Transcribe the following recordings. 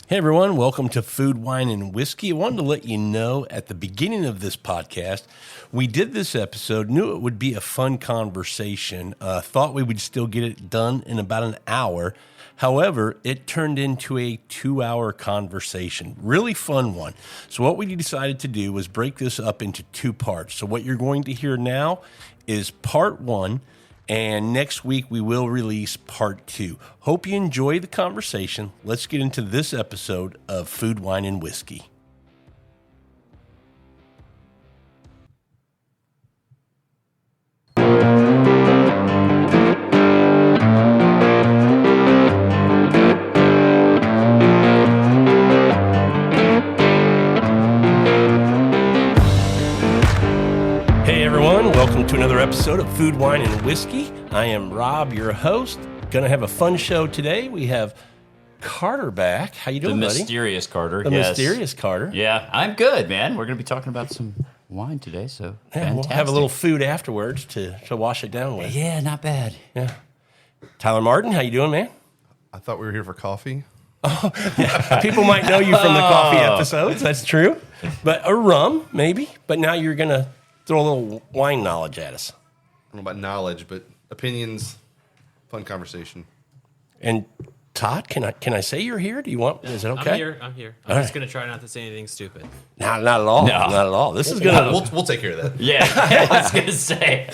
Hey everyone, welcome to Food, Wine, and Whiskey. I wanted to let you know at the beginning of this podcast, we did this episode, knew it would be a fun conversation, thought we would still get it done in about an hour. However, it turned into a 2-hour conversation, really fun one. So what we decided to do was break this up into two parts. So what you're going to hear now is part one. And next week, we will release part two. Hope you enjoy the conversation. Let's get into this episode of Food, Wine, and Whiskey. Welcome to another episode of Food, Wine, and Whiskey. I am Rob, your host. Going to have a fun show today. We have Carter back. How you doing, buddy? The mysterious Carter. The mysterious Carter. Yeah, I'm good, man. We're going to be talking about some wine today, so fantastic. We'll have a little food afterwards to wash it down with. Yeah, not bad. Yeah. Tyler Martin, how you doing, man? I thought we were here for coffee. Oh, yeah. People might know you from the coffee episodes. That's true. But a rum, maybe. But now you're going to throw a little wine knowledge at us. I don't know about knowledge, but opinions, fun conversation. And Todd, can I say you're here? Do you want? Is it okay? I'm here. I'm just gonna try not to say anything stupid. Not at all. No. Not at all. This is gonna. We'll take care of that. Yeah, I was going to say.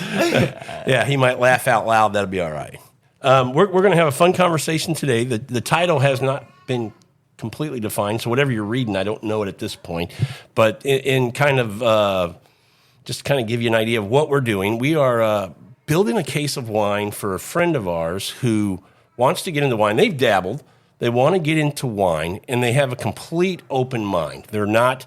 Yeah, he might laugh out loud. That'll be all right. We're going to have a fun conversation today. The title has not been completely defined, so whatever you're reading, I don't know it at this point. But in kind of just to kind of give you an idea of what we're doing, we are building a case of wine for a friend of ours who wants to get into wine. They've dabbled. They want to get into wine, and they have a complete open mind. They're not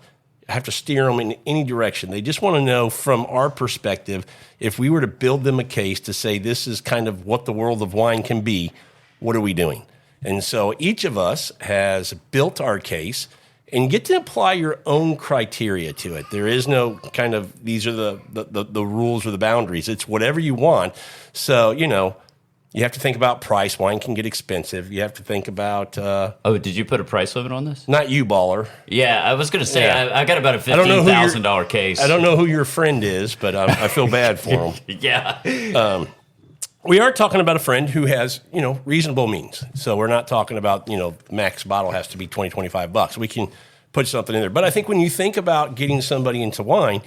have to steer them in any direction. They just want to know from our perspective, if we were to build them a case to say this is kind of what the world of wine can be, what are we doing? And so each of us has built our case, and you get to apply your own criteria to it. There is no kind of, these are the rules or the boundaries. It's whatever you want. So, you have to think about price. Wine can get expensive. You have to think about... Did you put a price limit on this? Not you, baller. Yeah, I was going to say, Yeah. I got about a $15,000 case. I don't know who your friend is, but I feel bad for him. Yeah. We are talking about a friend who has, reasonable means. So we're not talking about, max bottle has to be $20, $25. We can put something in there. But I think when you think about getting somebody into wine,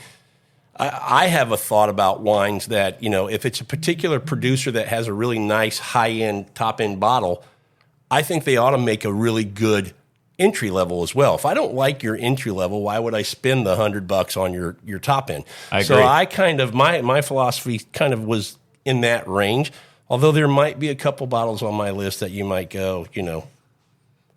I have a thought about wines that, if it's a particular producer that has a really nice high-end, top-end bottle, I think they ought to make a really good entry level as well. If I don't like your entry level, why would I spend the $100 on your top end? I agree. So I kind of, my philosophy kind of was in that range, although there might be a couple bottles on my list that you might go,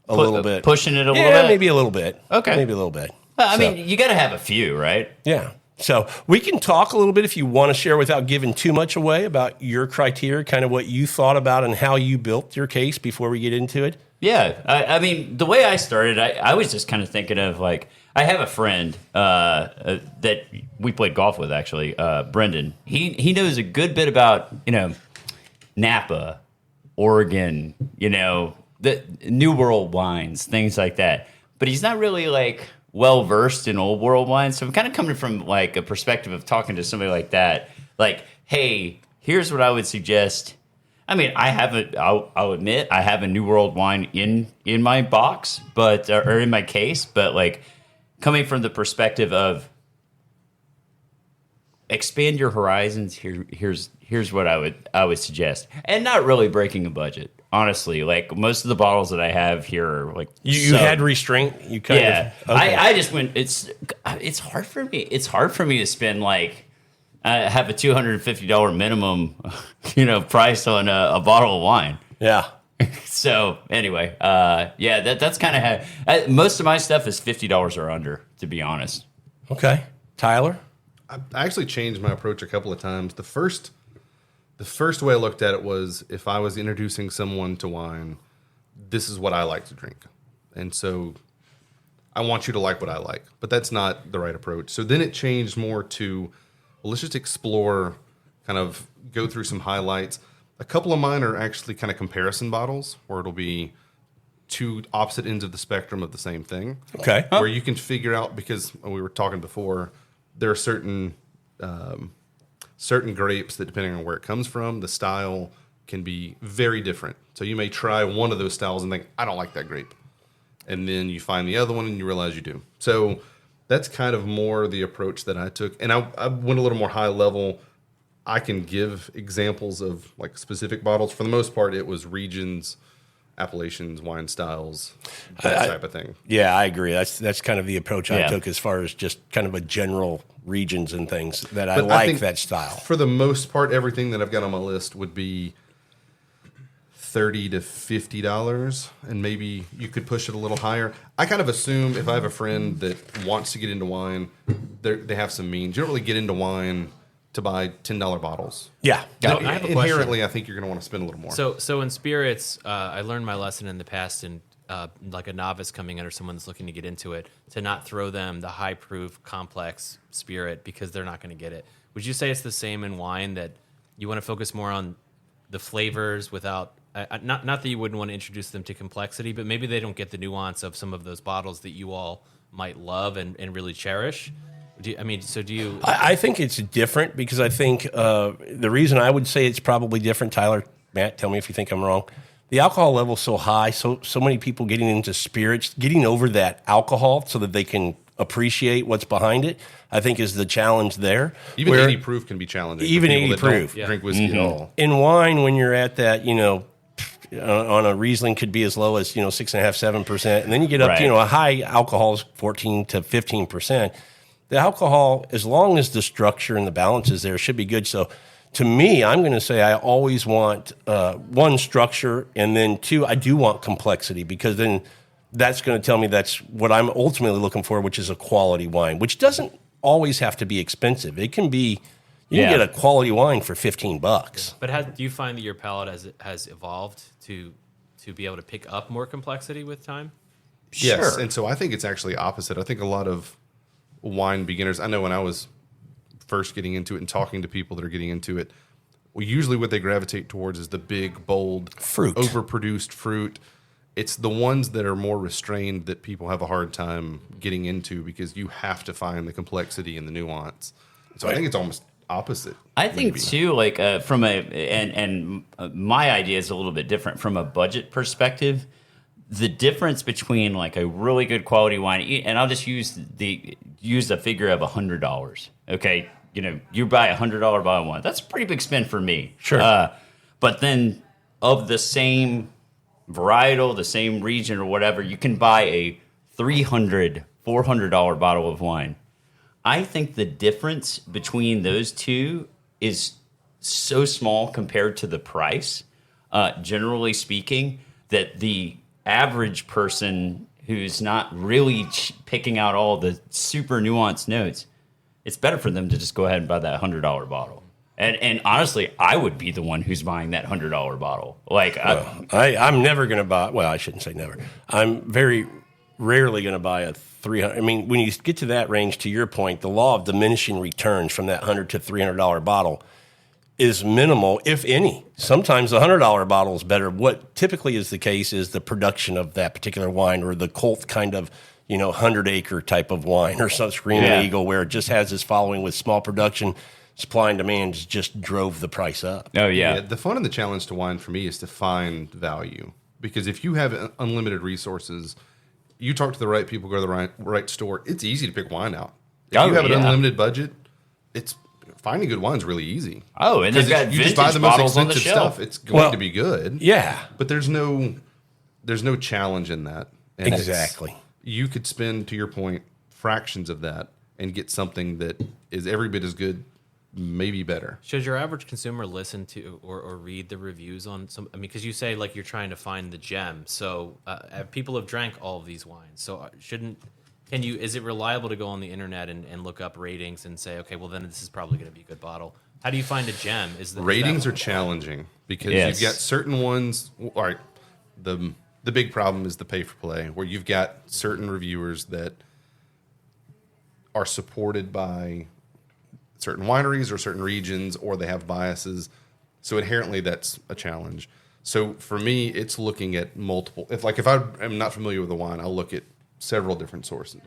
a little bit. Pushing it a little bit? Yeah, maybe a little bit. Okay. Maybe a little bit. I mean, you got to have a few, right? Yeah. So we can talk a little bit if you want to share without giving too much away about your criteria, kind of what you thought about and how you built your case before we get into it. Yeah. I mean, the way I started, I was just kind of thinking of I have a friend that we played golf with, actually, Brendan. He knows a good bit about, Napa, Oregon, the New World wines, things like that. But he's not really well versed in Old World wines. So I'm kind of coming from a perspective of talking to somebody like that. Hey, here's what I would suggest. I mean, I'll admit I have a New World wine in my box, or in my case, but coming from the perspective of expand your horizons. Here's what I would suggest, and not really breaking a budget. Honestly, most of the bottles that I have here are you had restraint. You kind of okay. I just went. It's hard for me. It's hard for me to spend have a $250 minimum, price on a bottle of wine. Yeah. So anyway, that's kind of how most of my stuff is $50 or under, to be honest. Okay, Tyler. I actually changed my approach a couple of times. The first way I looked at it was if I was introducing someone to wine, this is what I like to drink, and so I want you to like what I like. But that's not the right approach. So then it changed more to, well, let's just explore, kind of go through some highlights. A couple of mine are actually kind of comparison bottles where it'll be two opposite ends of the spectrum of the same thing. Okay. Where you can figure out, because we were talking before, there are certain grapes that, depending on where it comes from, the style can be very different. So you may try one of those styles and think, I don't like that grape. And then you find the other one and you realize you do. So that's kind of more the approach that I took. And I went a little more high level. I can give examples of like specific bottles. For the most part, it was regions, appellations, wine styles, that type of thing. Yeah, I agree. That's kind of the approach I Yeah. took as far as just kind of a general regions and things that I But like think that style. For the most part, everything that I've got on my list would be $30 to $50, and maybe you could push it a little higher. I kind of assume if I have a friend that wants to get into wine, they have some means. You don't really get into wine to buy $10 bottles. Yeah. So I have a question. Inherently, I think you're going to want to spend a little more. So in spirits, I learned my lesson in the past, and like a novice coming in or someone that's looking to get into it, to not throw them the high proof, complex spirit because they're not going to get it. Would you say it's the same in wine, that you want to focus more on the flavors without? Not that you wouldn't want to introduce them to complexity, but maybe they don't get the nuance of some of those bottles that you all might love and really cherish. Do you? I think it's different because I think the reason I would say it's probably different, Tyler, Matt, tell me if you think I'm wrong. The alcohol level is so high, so many people getting into spirits, getting over that alcohol so that they can appreciate what's behind it, I think is the challenge there. Even Where 80 proof can be challenging. Even for people 80 that don't proof. drink whiskey at all. In wine, when you're at that, on a Riesling could be as low as 6.5%, 7%, and then you get up Right. to a high alcohol is 14 to 15%. The alcohol, as long as the structure and the balance is there, should be good. So, to me, I'm going to say I always want one, structure, and then two, I do want complexity, because then that's going to tell me that's what I'm ultimately looking for, which is a quality wine, which doesn't always have to be expensive. It can be. You can get a quality wine for $15. But do you find that your palate has evolved to be able to pick up more complexity with time? Yes, Sure. and so I think it's actually opposite. I think a lot of wine beginners, I know when I was first getting into it and talking to people that are getting into it, usually what they gravitate towards is the big, bold, Fruit. overproduced fruit. It's the ones that are more restrained that people have a hard time getting into, because you have to find the complexity and the nuance. So I think it's almost opposite. I think maybe. too, like from my idea is a little bit different from a budget perspective. The difference between like a really good quality wine, and I'll just use a figure of $100. Okay, you buy $100 bottle of wine. That's a pretty big spend for me. Sure. But then of the same varietal, the same region or whatever, you can buy a $300, $400 bottle of wine. I think the difference between those two is so small compared to the price, generally speaking, that the average person who's not really picking out all the super nuanced notes, it's better for them to just go ahead and buy that $100 bottle. And honestly, I would be the one who's buying that $100 bottle. Like, I'm never going to buy. Well, I shouldn't say never. I'm very rarely going to buy a 300. I mean, when you get to that range, to your point, the law of diminishing returns from that $100 to $300 bottle is minimal, if any. Sometimes the $100 bottle is better. What typically is the case is the production of that particular wine, or the cult kind of 100-acre type of wine, or some Screaming Eagle, where it just has this following with small production. Supply and demand just drove the price up. oh yeah. The fun and the challenge to wine for me is to find value, because if you have unlimited resources, you talk to the right people, go to the right store, it's easy to pick wine out. If you have an unlimited budget, it's finding good wine's really easy. Oh, and they've got you just buy vintage the most bottles on the expensive shelf. stuff, it's going to be good. Yeah, But there's no challenge in that. And exactly. you could spend, to your point, fractions of that and get something that is every bit as good, maybe better. Should your average consumer listen to or read the reviews on some? I mean, because you say like you're trying to find the gem. So people have drank all of these wines. So is it reliable to go on the internet and look up ratings and say, okay, well then this is probably going to be a good bottle? How do you find a gem? Ratings are challenging, because Yes. you've got certain ones. All right, the big problem is the pay for play, where you've got certain reviewers that are supported by certain wineries or certain regions, or they have biases. So inherently, that's a challenge. So for me, it's looking at multiple. If I am not familiar with the wine, I'll look at several different sources.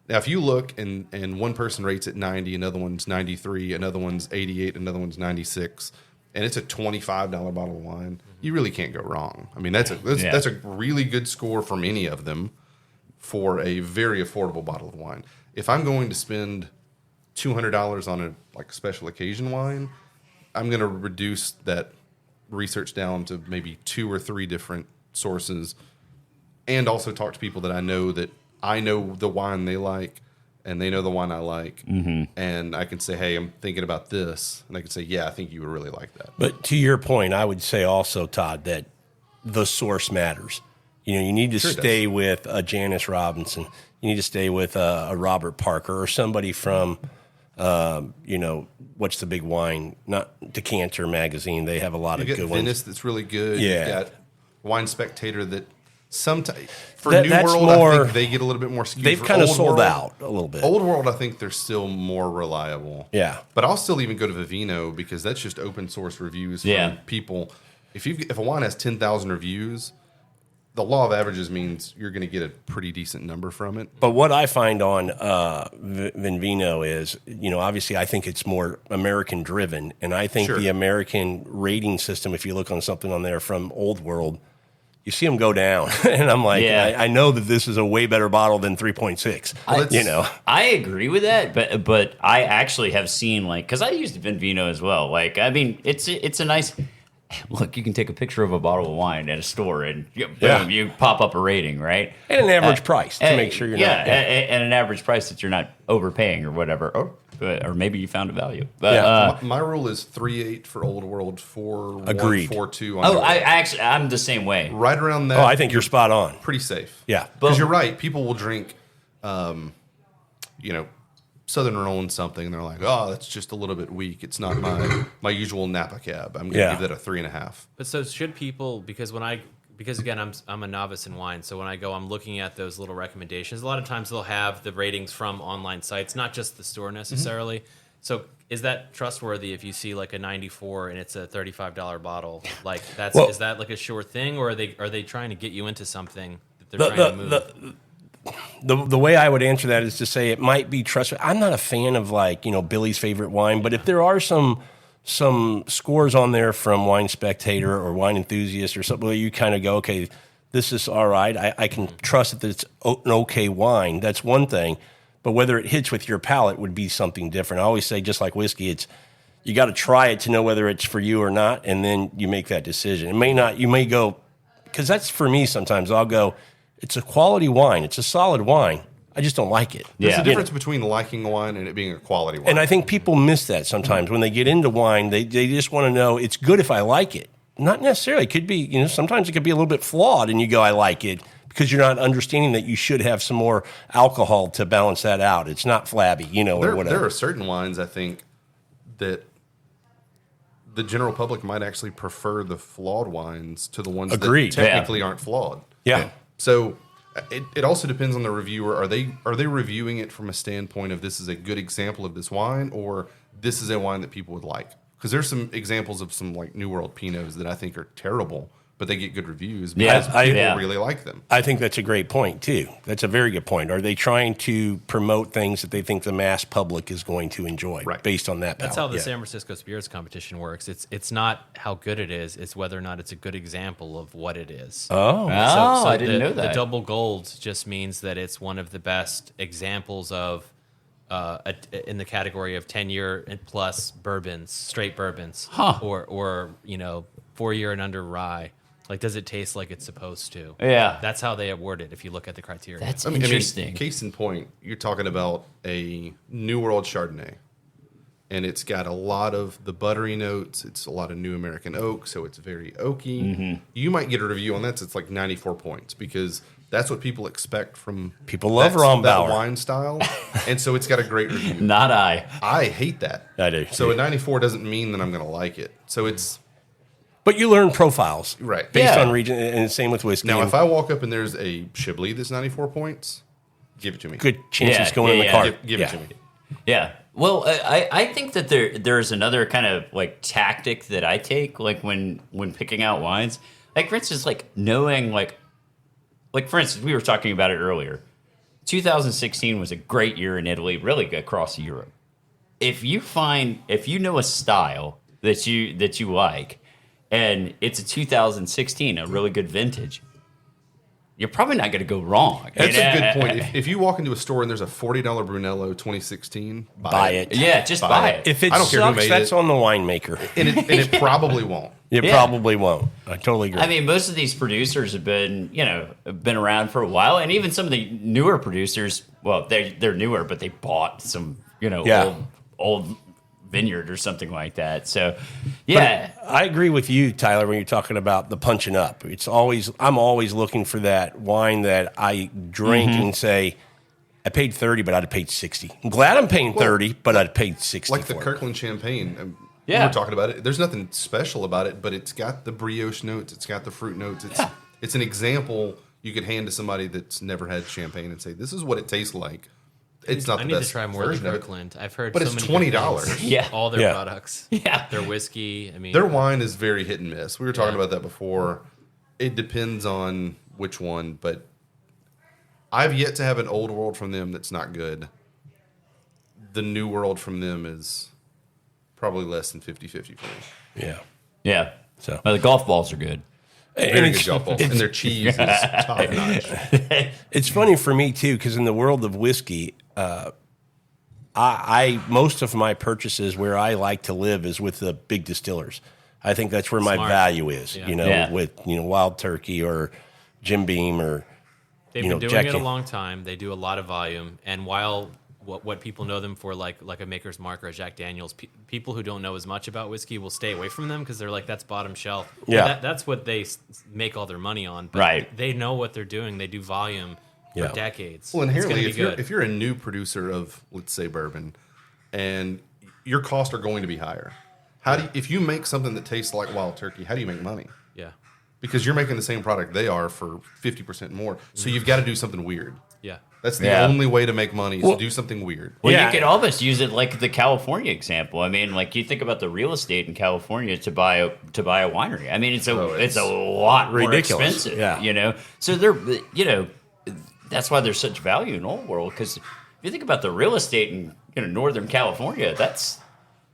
Now, if you look and one person rates it 90, another one's 93, another one's 88, another one's 96, and it's a $25 bottle of wine, you really can't go wrong. I mean, that's a really good score from any of them for a very affordable bottle of wine. If I'm going to spend $200 on a special occasion wine, I'm going to reduce that research down to maybe 2 or 3 different sources, and also talk to people that I know the wine they like, and they know the wine I like, and I can say, hey, I'm thinking about this, and I can say, yeah, I think you would really like that. But to your point, I would say also, Todd, that the source matters. You need to stay with a Janice Robinson. You need to stay with a Robert Parker or somebody from, what's the big wine? Not Decanter magazine. They have a lot of good ones. Venice that's really good. Yeah. You've got Wine Spectator that sometimes for That- New that's World, more- I think they get a little bit more skewed. They've For kind of Old sold World- out a little bit. Old World, I think they're still more reliable. Yeah. But I'll still even go to Vivino because that's just open source reviews from people. If a wine has 10,000 reviews, the law of averages means you're going to get a pretty decent number from it. But what I find on Vinvino is, obviously I think it's more American driven. And I think the American rating system, if you look on something on there from Old World, you see them go down. And I'm like, I know that this is a way better bottle than 3.6. I agree with that, but I actually have seen because I used Vinvino as well. It's a nice. Look, you can take a picture of a bottle of wine at a store and boom, you pop up a rating, right? And an average price to make sure you're not. And an average price that you're not overpaying or whatever. Or maybe you found a value. But, my rule is 3.8 for Old World, 4.1, Agreed. 4.2 on Oh, I'm the same way. right around that. Oh, I think you're spot on. pretty safe. Yeah. Because you're right. People will drink, Southern Rhone something, and they're like, oh, that's just a little bit weak. It's not my usual Napa Cab. I'm going to give that a 3.5. But so should people, because again, I'm a novice in wine, so when I go, I'm looking at those little recommendations. A lot of times they'll have the ratings from online sites, not just the store necessarily. So is that trustworthy if you see a 94 and it's a $35 bottle? Is that a sure thing, or are they trying to get you into something that they're trying to move? The way I would answer that is to say it might be trustworthy. I'm not a fan of Billy's favorite wine, but if there are some scores on there from Wine Spectator or Wine Enthusiast or something where you kind of go, okay, this is all right. I can trust that it's an okay wine. That's one thing. But whether it hits with your palate would be something different. I always say, just like whiskey, you got to try it to know whether it's for you or not, and then you make that decision. It may not. You may go, because that's for me sometimes. I'll go, it's a quality wine. It's a solid wine. I just don't like it. There's a difference between liking a wine and it being a quality wine. And I think people miss that sometimes when they get into wine. They just want to know it's good if I like it. Not necessarily. It could be, sometimes it could be a little bit flawed and you go, I like it, because you're not understanding that you should have some more alcohol to balance that out. It's not flabby, or whatever. There are certain wines, I think, that the general public might actually prefer the flawed wines to the ones Agreed. that technically aren't flawed. Yeah. So it also depends on the reviewer. Are they reviewing it from a standpoint of this is a good example of this wine, or this is a wine that people would like? Because there's some examples of some New World Pinots that I think are terrible, but they get good reviews because people really like them. I think that's a great point, too. That's a very good point. Are they trying to promote things that they think the mass public is going to enjoy based on that That's palate? how the San Francisco Spirits Competition works. It's not how good it is, it's whether or not it's a good example of what it is. Oh. I didn't know that. The double gold just means that it's one of the best examples of in the category of 10-year and plus bourbons, straight bourbons, or 4-year and under rye. Does it taste like it's supposed to? Yeah. That's how they award it if you look at the criteria. That's I mean, interesting. case in point, you're talking about a New World Chardonnay, and it's got a lot of the buttery notes. It's a lot of New American oak, so it's very oaky. Mm-hmm. You might get a review on that. So it's 94 points because that's what people expect from People love that Rombauer. wine style, and so it's got a great review. Not I. I hate that. I do. So a 94 doesn't mean that I'm going to like it. So it's But you learn profiles. Right. Based Yeah. on region, and same with whiskey. now And if I walk up and there's a Chablis that's 94 points, give it to me. good chance Yeah, it's going in the yeah, cart. Give it to me. Yeah. Well, I think that there's another kind of like tactic that I take like when picking out wines. Like for instance, like knowing like for instance, we were talking about it earlier. 2016 was a great year in Italy, really good across Europe. If you know a style that you like, and it's a 2016, a really good vintage, you're probably not going to go wrong. That's a good point. If you walk into a store and there's a $40 Brunello 2016, Buy it. Yeah, just buy it. If it I don't care who sucks, made that's it. on the winemaker. and it probably won't. It Yeah. probably won't. I totally agree. I mean, most of these producers have been around for a while, and even some of the newer producers. Well, they're newer, but they bought some old vineyard or something like that. So, yeah, But I agree with you, Tyler, when you're talking about the punching up. I'm always looking for that wine that I drink and say, I paid 30, but I'd have paid 60. I'm glad I'm paying 30, but I'd have paid 60. Like the for it. Kirkland champagne. Yeah. We're talking about it. There's nothing special about it, but it's got the brioche notes. It's got the fruit notes. It's an example you could hand to somebody that's never had champagne and say, this is what it tastes like. It's not I the need best to try more of version of it. Kirkland. I've heard, But so it's many good $20. things. Yeah. All their Yeah. products, Yeah. their whiskey. I mean, Their wine is very hit and miss. We were talking Yeah. about that before. It depends on which one, but I've yet to have an old world from them that's not good. The new world from them is probably less than 50-50 for me. Yeah. yeah. So- Well, the golf balls are good. Very good golf balls. And their cheese is top notch. It's funny for me too, because in the world of whiskey, I most of my purchases where I like to live is with the big distillers. I think that's where my Smart. value is. Yeah. Yeah. With Wild Turkey or Jim Beam or they've you been know, doing Jack it a Dan- long time. They do a lot of volume, and while what people know them for, like a Maker's Mark or a Jack Daniel's, people who don't know as much about whiskey will stay away from them because they're like, that's bottom shelf. Yeah. That's what they make all their money on. But Right. They know what they're doing. They do volume Yeah. for decades. Well, It's gonna inherently, be good. if you're a new producer of, let's say, bourbon, and your costs are going to be higher, if you make something that tastes like Wild Turkey, how do you make money? Yeah. Because you're making the same product they are for 50% more. So you've got to do something weird. Yeah. That's the Yeah. only way to make money is to do something weird. Well, Yeah. you could almost use it like the California example. I mean, like you think about the real estate in California to buy a winery. I mean, it's a lot ridiculous. more expensive. Yeah. So that's why there's such value in Old World, because if you think about the real estate in Northern California, that's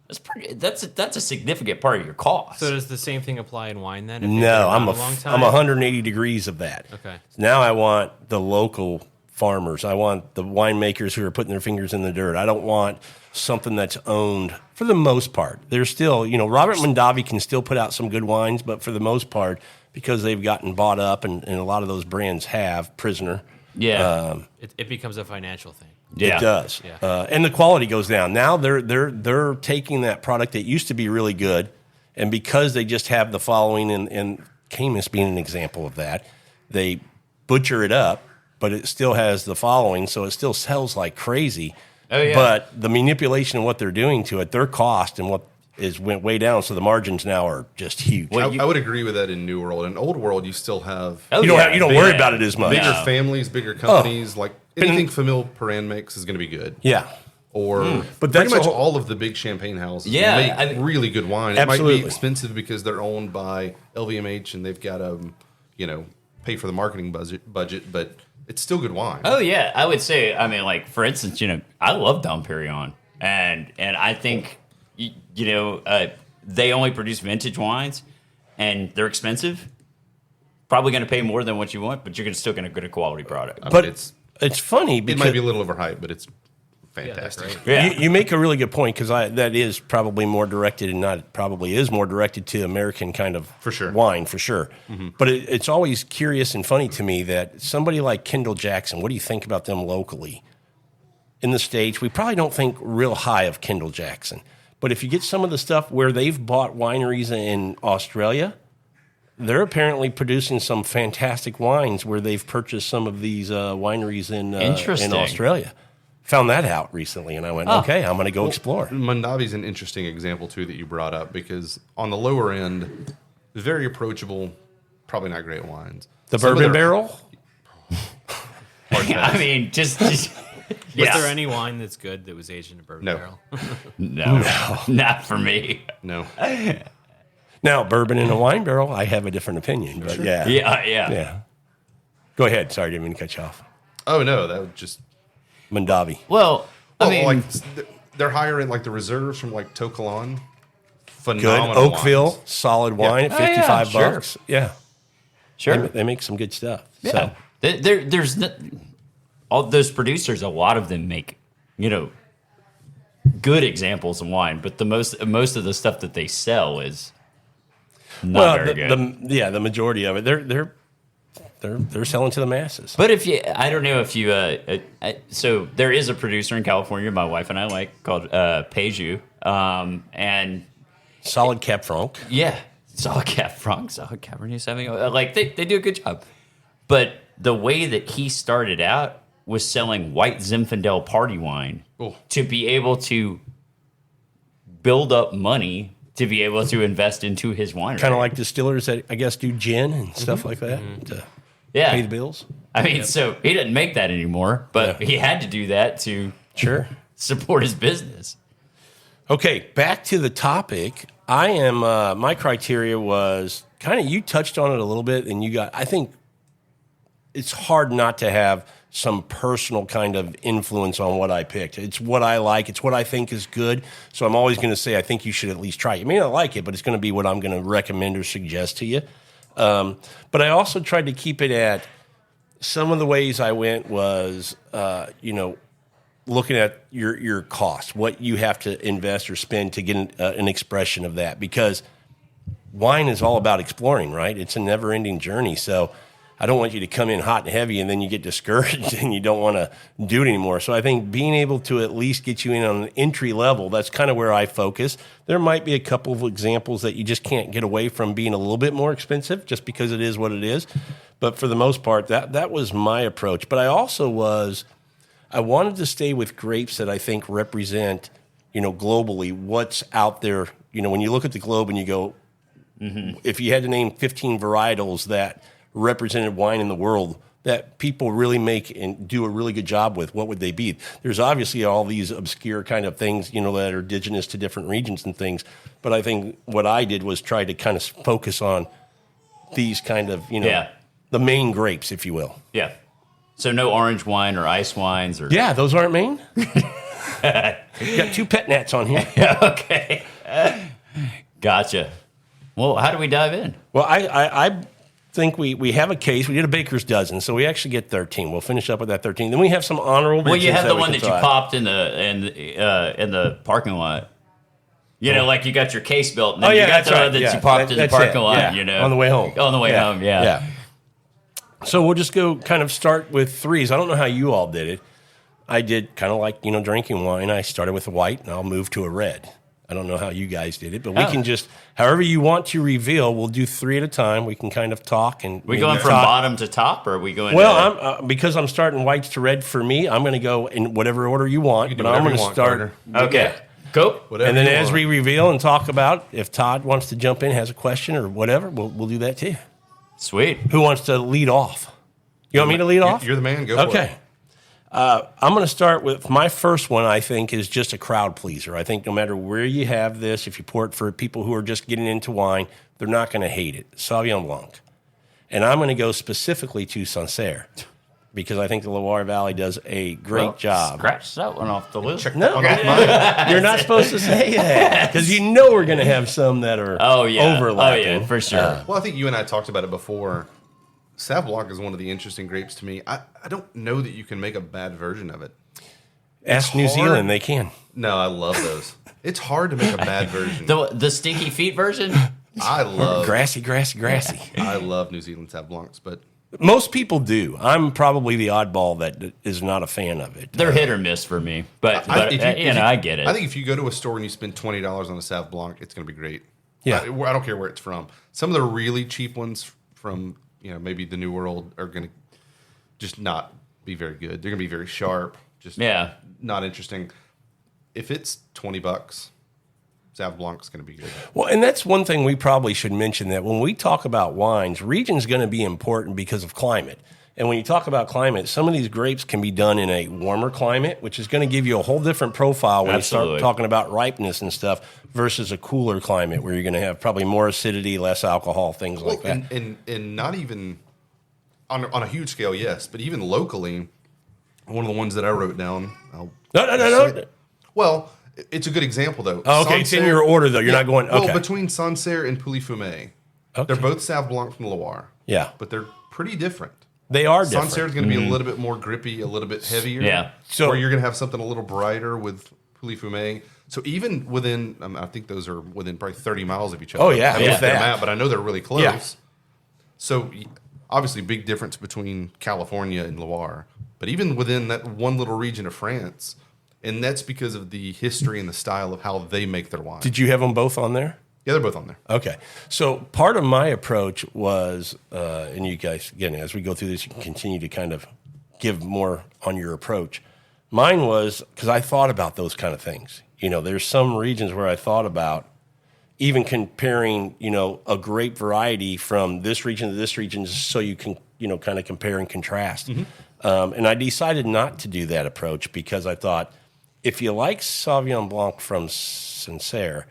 a significant part of your cost. So does the same thing apply in wine then? If they've been No, around I'm a long time? I'm 180 degrees of that. Okay. Now I want the local farmers. I want the winemakers who are putting their fingers in the dirt. I don't want something that's owned for the most part. There's still, Robert Mondavi can still put out some good wines, but for the most part, because they've gotten bought up and a lot of those brands have Prisoner. yeah, It becomes a financial thing. yeah, It does. Yeah. And the quality goes down. Now they're taking that product that used to be really good, and because they just have the following, and Camus being an example of that, they butcher it up, but it still has the following, so it still sells like crazy. Oh, yeah. But the manipulation of what they're doing to it, their cost and what went way down, so the margins now are just huge. I would agree with that in New World. In Old World, you still have Oh, you don't yeah, you don't worry about it as much. bigger No. families, bigger companies. Like anything Famille Perrin makes is going to be good. Yeah. Or But pretty that's much a whole- all of the big champagne houses Yeah, make I mean- really good wine. It might Absolutely. be expensive because they're owned by LVMH and they've got to, pay for the marketing budget, but it's still good wine. Oh yeah, I would say. I mean, like for instance, I love Dom Perignon, and I think they only produce vintage wines, and they're expensive. Probably going to pay more than what you want, but you're still going to get a quality product. I mean, But it's it's funny it because might be a little overhyped, but it's Yeah, fantastic. that's great. Yeah, You make a really good point because that is probably more directed and not probably is more directed to American kind of For sure. wine for sure. But it's always curious and funny to me that somebody like Kendall Jackson, what do you think about them locally? In the States, we probably don't think real high of Kendall Jackson. But if you get some of the stuff where they've bought wineries in Australia, they're apparently producing some fantastic wines where they've purchased some of these wineries in Interesting. Australia. Found that out recently, and I went, okay, I'm going to go explore. Mondavi's an interesting example too that you brought up because on the lower end, very approachable, probably not great wines. The Some of bourbon their- barrel? hard pass. I mean, just Was there any wine that's good that was aged in a bourbon No. barrel? No, not for me. No. Now, bourbon in a wine barrel, I have a different opinion. But yeah. Yeah. Go ahead. Sorry, didn't mean to cut you off. Oh no, that would just. Mandavi. Well, I mean, like they're higher in like the reserves from like Tokalan. Good. Phenomenal Oakville, wines. solid wine at Oh, yeah, 55 sure. bucks. Yeah. sure. They make some good stuff. Yeah. So, There's all those producers. A lot of them make, good examples of wine, but the most of the stuff that they sell is not very good. the majority of it, they're selling to the masses. But I don't know if you, so there is a producer in California my wife and I like called Peju, and Solid Cap Franc. yeah, solid Cab Franc, solid Cabernet Sauvignon, like they do a good job. But the way that he started out was selling white Zinfandel party wine Oh. to be able to build up money to be able to invest into his winery. Kind of like distillers that I guess do gin and stuff like that to yeah. pay the bills. I mean, so he doesn't make that anymore, but Yeah. he had to do that to Sure. support his business. Okay, back to the topic. I am, my criteria was kind of, you touched on it a little bit, and I think it's hard not to have some personal kind of influence on what I picked. It's what I like, it's what I think is good. So I'm always going to say, I think you should at least try it. You may not like it, but it's going to be what I'm going to recommend or suggest to you. But I also tried to keep it at some of the ways I went was, looking at your cost, what you have to invest or spend to get an expression of that, because wine is all about exploring, right? It's a never-ending journey. So I don't want you to come in hot and heavy and then you get discouraged and you don't want to do it anymore. So I think being able to at least get you in on an entry level, that's kind of where I focus. There might be a couple of examples that you just can't get away from being a little bit more expensive just because it is what it is. But for the most part, that was my approach. But I also I wanted to stay with grapes that I think represent, globally what's out there. When you look at the globe and you go, if you had to name 15 varietals that represented wine in the world that people really make and do a really good job with, what would they be? There's obviously all these obscure kind of things, that are indigenous to different regions and things. But I think what I did was try to kind of focus on these kind of, the main grapes, if you will. Yeah. So no orange wine or ice wines or Yeah, those aren't Maine. You got two pet nats on here. okay. Gotcha. Well, how do we dive in? Well, I think we have a case. We did a baker's dozen, so we actually get 13. We'll finish up with that 13. Then we have some honorable Well, you mentions have the we one can that you talk. popped in the parking lot. Like you got your case built, and then you got that's the right. one that Yeah, you popped in the that's parking it. lot. Yeah. On the way home. On the way home, yeah. So we'll just go kind of start with threes. I don't know how you all did it. I did kind of like, drinking wine. I started with a white, and I'll move to a red. I don't know how you guys did it, but we can just, however you want to reveal, we'll do three at a time. We can kind of talk. And We going from bottom to top, or are we going Well, because I'm starting whites to red for me, I'm going to go in whatever order you want, You can but do I'm whatever going you to want, start. Carter. Okay. Go. Whatever And then you as want. we reveal and talk about, if Todd wants to jump in, has a question or whatever, we'll do that too. Sweet. Who wants to lead off? You want me to lead off? You're the man. Go for it. Okay. I'm going to start with my first one. I think is just a crowd pleaser. I think no matter where you have this, if you pour it for people who are just getting into wine, they're not going to hate it. Sauvignon Blanc, and I'm going to go specifically to Sancerre because I think the Loire Valley does a great job. Scratch that one off the list. Check No, that one off mine. you're not supposed to say that because we're going to have some that are overlapping. Oh, yeah, for sure. Well, I think you and I talked about it before. Sauv Blanc is one of the interesting grapes to me. I don't know that you can make a bad version of it. Ask New hard. Zealand; they can. No, I love those. It's hard to make a bad version. The stinky feet version? I love Grassy. I love New Zealand Sauv Blancs, but Most people do. I'm probably the oddball that is not a fan of it. They're hit or miss for me, but if I get it. I think if you go to a store and you spend $20 on a Sauv Blanc, it's going to be great. Yeah. I don't care where it's from. Some of the really cheap ones from maybe the New World are going to just not be very good. They're going to be very sharp, just not interesting. If it's $20, Sauv Blanc is going to be good. Well, and that's one thing we probably should mention, that when we talk about wines, region's going to be important because of climate. And when you talk about climate, some of these grapes can be done in a warmer climate, which is going to give you a whole different profile when Absolutely. you start talking about ripeness and stuff, versus a cooler climate where you're going to have probably more acidity, less alcohol, things like that. And not even on a huge scale, yes, but even locally, one of the ones that I wrote down. No. Well, it's a good example though. Oh, okay, it's in your order though. You're not going. Okay. Well, between Sancerre and Pouilly-Fumé, they're both Sauv Blanc from Loire. Yeah. But they're pretty different. They are different. Sancerre is going to be a little bit more grippy, a little bit heavier. Yeah. So you're going to have something a little brighter with Pouilly-Fumé. So even within, I think those are within probably 30 miles of each other. Oh, yeah. I haven't looked Yeah. them out, but I know they're really close. Yeah. So obviously, big difference between California and Loire. But even within that one little region of France, and that's because of the history and the style of how they make their wine. Did you have them both on there? Yeah, they're both on there. Okay. So part of my approach was, and you guys, again, as we go through this, you can continue to kind of give more on your approach. Mine was, because I thought about those kind of things. There's some regions where I thought about even comparing, a grape variety from this region to this region just so you can, kind of compare and contrast. And I decided not to do that approach because I thought, if you like Sauvignon Blanc from Sancerre,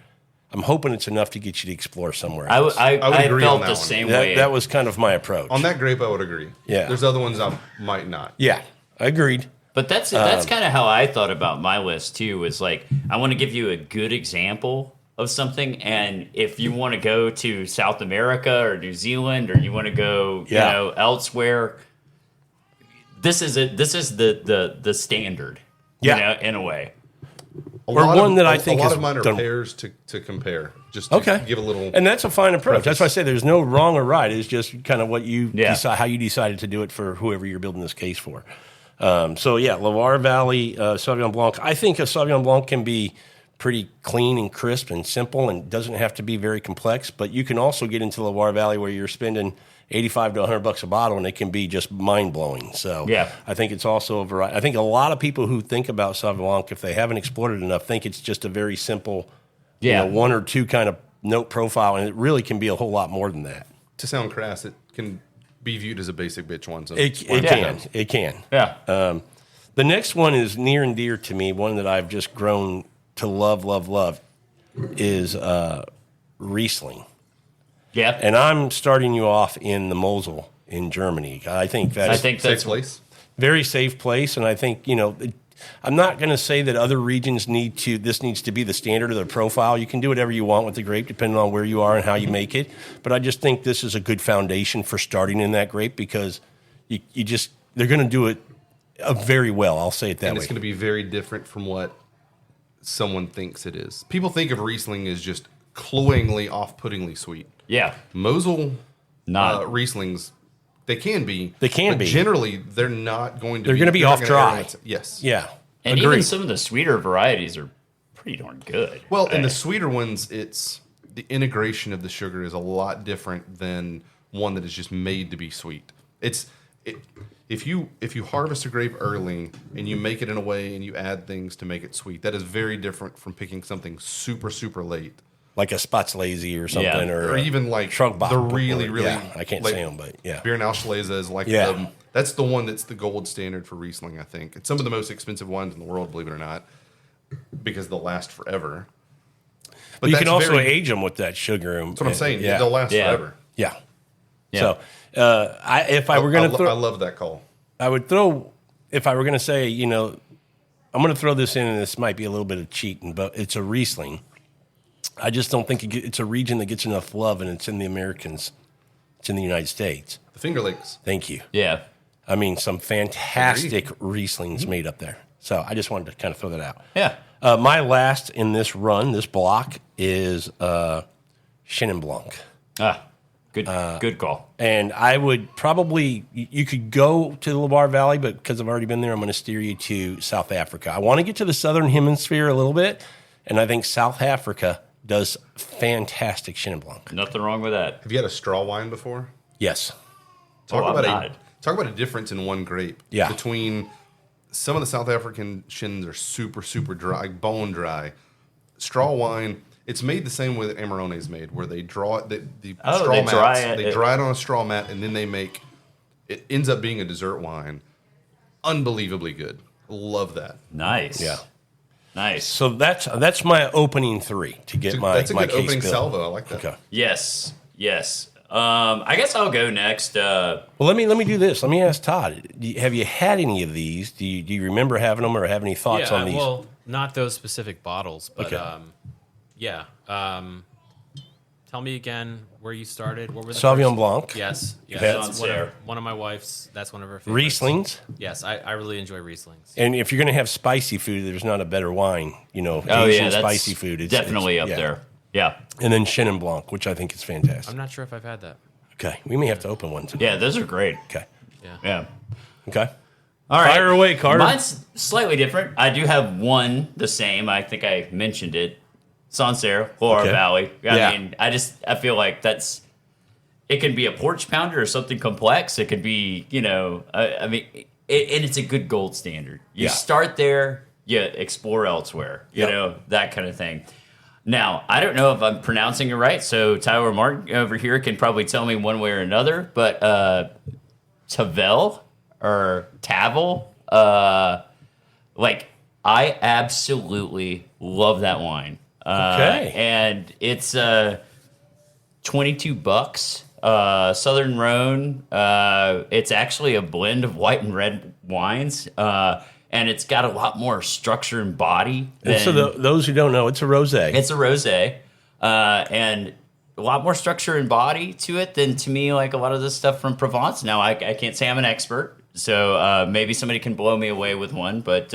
I'm hoping it's enough to get you to explore somewhere else. I would agree felt on that the one. same way. That was kind of my approach. On that grape, I would agree. Yeah. There's other ones I might not. Yeah, agreed. But that's kind of how I thought about my list too. Was like, I want to give you a good example of something, and if you want to go to South America or New Zealand, or you want to go, elsewhere, this is the standard. Yeah. In a way. A think lot is of mine are done- pairs to compare. Just to give a little. And that's a fine approach. preface. That's why I say there's no wrong or right. It's just kind of what you Yeah. decide, how you decided to do it for whoever you're building this case for. Loire Valley Sauvignon Blanc. I think a Sauvignon Blanc can be pretty clean and crisp and simple, and doesn't have to be very complex. But you can also get into Loire Valley where you're spending $85 to $100 a bottle, and it can be just mind blowing. So Yeah. I think it's also a variety. I think a lot of people who think about Sauvignon Blanc, if they haven't explored it enough, think it's just a very simple, one or two kind of note profile, and it really can be a whole lot more than that. To sound crass, it can be viewed as a basic bitch one. So It can. Yeah. The next one is near and dear to me. One that I've just grown to love is Riesling. Yeah. And I'm starting you off in the Mosel in Germany. I think that's safe place. very safe place, and I think I'm not going to say that other regions this needs to be the standard of the profile. You can do whatever you want with the grape, depending on where you are and how you make it. But I just think this is a good foundation for starting in that grape, because they're going to do it very well. I'll say it that And way. it's going to be very different from what someone thinks it is. People think of Riesling as just cloyingly, off-puttingly sweet. Yeah. Mosel Not. Rieslings, they can be. They can but be. Generally, they're not going to. They're going to be they're not off gonna err on dry. Yes. Yeah. And Agreed. even some of the sweeter varieties are pretty darn good. Well, in the sweeter ones, it's the integration of the sugar is a lot different than one that is just made to be sweet. If you harvest a grape early and you make it in a way and you add things to make it sweet, that is very different from picking something super, super late. Like a Spatz-Lazy or something, Yeah. Or even like Trunkbach. the really, really. Yeah, I can't like, say them, but yeah. Beer-Nauschlese is like Yeah. that's the one that's the gold standard for Riesling, I think. It's some of the most expensive wines in the world, believe it or not, because they'll last forever. But you can that's also very- age them with that sugar. That's what I'm saying. Yeah. They'll last Yeah. forever. Yeah. Yeah. So if I were going to I throw, love that call. I would throw, if I were going to say, I'm going to throw this in, and this might be a little bit of cheating, but it's a Riesling. I just don't think it's a region that gets enough love, and it's in the Americans. It's in the United States. The Finger Lakes. Thank you. Yeah. I mean, some fantastic Rieslings made up there. So I just wanted to kind of throw that out. Yeah. My last in this run, this block, is Chenin Blanc. Good call. And I would probably, you could go to the Loire Valley, but because I've already been there, I'm going to steer you to South Africa. I want to get to the Southern Hemisphere a little bit, and I think South Africa does fantastic Chenin Blanc. Nothing wrong with that. Have you had a straw wine before? Yes. Talk I've about not. talk about a difference in one grape. Yeah. Between some of the South African Chins are super, super dry, bone dry. Straw wine, it's made the same way that Amarone is made, where they draw it, the straw they mats, dry it. they dry it on a straw mat, and then they make It ends up being a dessert wine. Unbelievably good. Love that. Nice. Yeah. Nice. So that's my opening 3 to get That's a my good case opening built. salvo. I like that. Okay. Yes. Yes. I guess I'll go next. Well, let me do this. Let me ask Todd. Have you had any of these? Do you remember having them, or have any thoughts on these? Well, not those specific bottles, but Okay. yeah. Tell me again where you started. What were the Sauvignon first? Blanc. Yes. Yes. That's That's one of my wife's. That's one of her favorites. Rieslings. Yes, I really enjoy Rieslings. And if you're going to have spicy food, there's not a better wine. oh Asian yeah, that's spicy food. definitely up yeah. there. Yeah. And then Chenin Blanc, which I think is fantastic. I'm not sure if I've had that. Okay, we may have to open one tonight. Yeah, those are great. Okay. Yeah. Yeah. Okay. All right. Fire away, Carter. Mine's slightly different. I do have one the same. I think I mentioned it. Sancerre, Loire Okay. Valley. Yeah. I mean, I feel like it can be a porch pounder or something complex. It could be, and it's a good gold standard. You Yeah. start there, you explore elsewhere, Yep. that kind of thing. Now, I don't know if I'm pronouncing it right, so Tyler Martin over here can probably tell me one way or another, but Tavel or Tavel, I absolutely love that wine. Okay. And it's $22. Southern Rhone. It's actually a blend of white and red wines. And it's got a lot more structure and body. And so those who don't know, it's a rosé. It's a rosé, and a lot more structure and body to it than to me like a lot of the stuff from Provence. Now I can't say I'm an expert, so maybe somebody can blow me away with one, but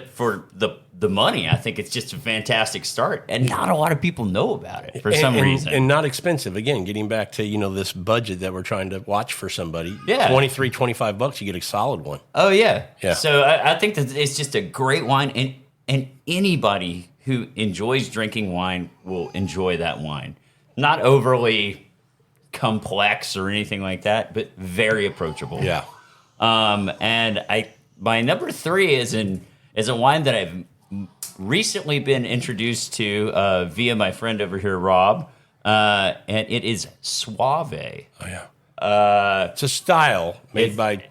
for the money, I think it's just a fantastic start, and not a lot of people know about it for some reason. And not expensive. Again, getting back to, this budget that we're trying to watch for somebody. Yeah. $23-25, you get a solid one. Oh yeah, Yeah. So I think that it's just a great wine, and anybody who enjoys drinking wine will enjoy that wine. Not overly complex or anything like that, but very approachable. Yeah. And my number 3 is a wine that I've recently been introduced to via my friend over here, Rob, and it is Suave. Oh, yeah. It's a style made by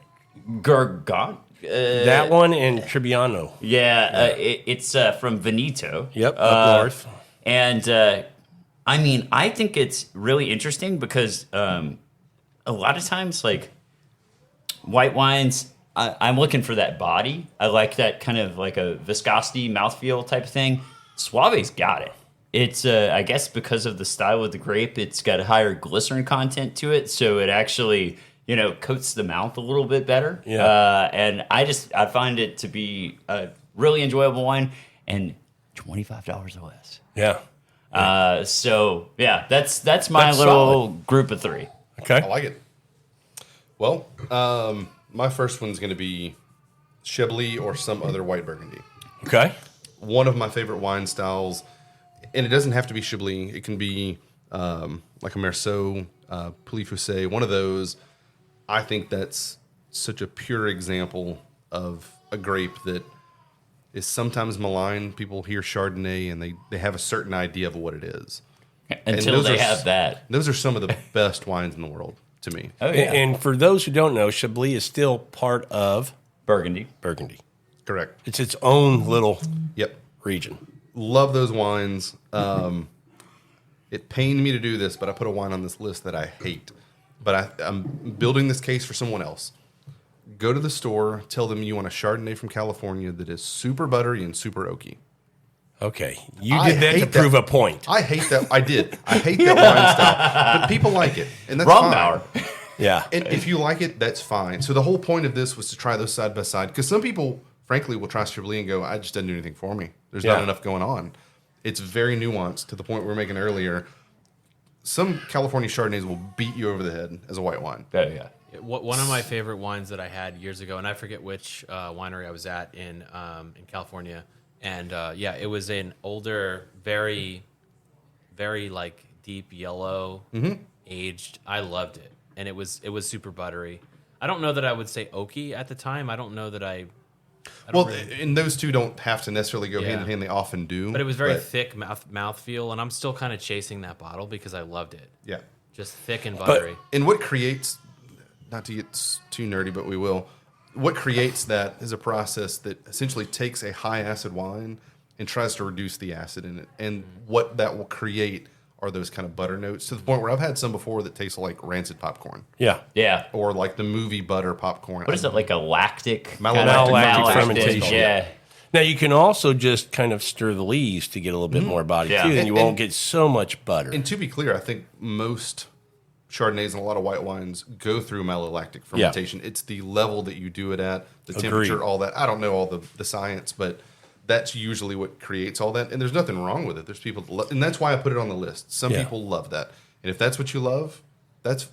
Gargan. that one and Trebbiano. It's from Veneto. Yep, up north. And I think it's really interesting because a lot of times, like white wines, I'm looking for that body. I like that kind of like a viscosity, mouthfeel type of thing. Suave's got it. It's, I guess, because of the style of the grape, it's got a higher glycerin content to it, so it actually, coats the mouth a little bit better. Yeah. And I find it to be a really enjoyable wine, and $25 or less. Yeah. So yeah, that's my That's little group of 3. Okay. I like it. Well, my first one's going to be Chablis or some other white Burgundy. Okay. One of my favorite wine styles, and it doesn't have to be Chablis. It can be like a Merceau, Pouilly-Fuissé, one of those. I think that's such a pure example of a grape that is sometimes maligned. People hear Chardonnay and they have a certain idea of what it is. Until those they are have that. Those are some of the best wines in the world to me. Oh yeah, And for those who don't know, Chablis is still part of Burgundy. Burgundy. Correct. It's its own little Yep. region. Love those wines. It pained me to do this, but I put a wine on this list that I hate. But I'm building this case for someone else. Go to the store, tell them you want a Chardonnay from California that is super buttery and super oaky. Okay. You I did that hate to that. prove a point. I hate that. I did. I hate that wine style. But people like it. And that's Rombauer. fine. Yeah. And if you like it, that's fine. So the whole point of this was to try those side by side. Because some people, frankly, will try Chablis and go, I just didn't do anything for me. There's not Yeah. enough going on. It's very nuanced to the point we were making earlier. Some California Chardonnays will beat you over the head as a white wine. Oh yeah. One of my favorite wines that I had years ago, and I forget which winery I was at in California, and it was an older, very, very like deep yellow, aged. I loved it, and it was super buttery. I don't know that I would say oaky at the time. I don't know that I Well, really- and those two don't have to necessarily go hand in Yeah. hand. They often do. but it was very thick mouthfeel, and I'm still kind of chasing that bottle because I loved it. Yeah. Just thick and But- buttery. And what creates not to get too nerdy, but we will. What creates that is a process that essentially takes a high acid wine and tries to reduce the acid in it. And what that will create are those kind of butter notes, to the point where I've had some before that taste like rancid popcorn. Yeah. Yeah. Or like the movie butter popcorn. What is it, like a lactic? Malolactic fermentation. Yeah. Now, you can also just kind of stir the leaves to get a little bit more body, Yeah. too, and you won't And- get so much butter. And to be clear, I think most Chardonnays and a lot of white wines go through malolactic fermentation. It's the level that you do it at, the temperature, all that. I don't know all the science, but that's usually what creates all that. And there's nothing wrong with it. There's people that and that's why I put it on the list. Some people love that. And if that's what you love,